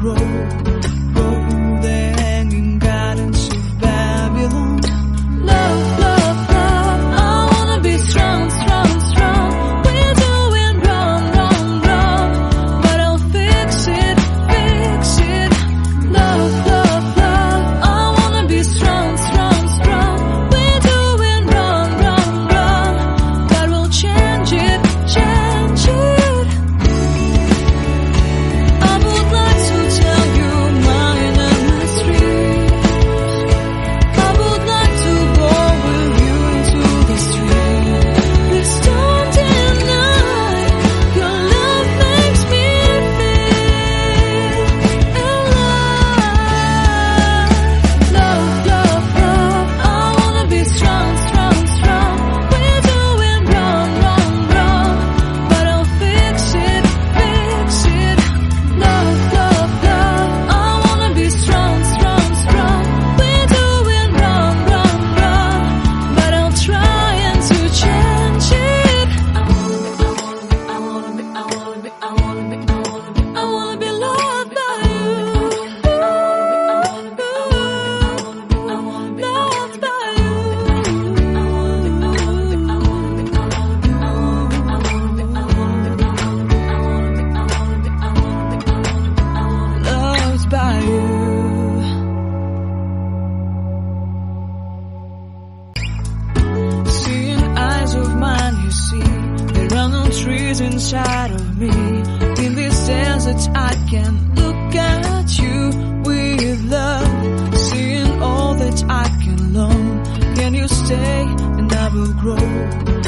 grow the hanging gardens of Babylon. Love, love, love, I wanna be strong, strong, strong. We're doing wrong, wrong, wrong, but I'll fix it, fix it. Love, love, love, I wanna be strong, strong, strong. We're doing wrong, wrong, wrong, but we'll change it, change it. I would like to tell you my mystery. I would like to go with you into the street. Please don't deny, your love makes me feel alive. Love, love, love, I wanna be strong, strong, strong. We're doing wrong, wrong, wrong, but I'll fix it, fix it. Love, love, love, I wanna be strong, strong, strong. We're doing wrong, wrong, wrong, but I'll try and to change it. I wanna be loved by you. Loved by Loved by you. Seeing eyes of mine, you see, there are no trees inside of me. In this desert, I can look at you with love. Seeing all that I can long. Can you stay and I will grow?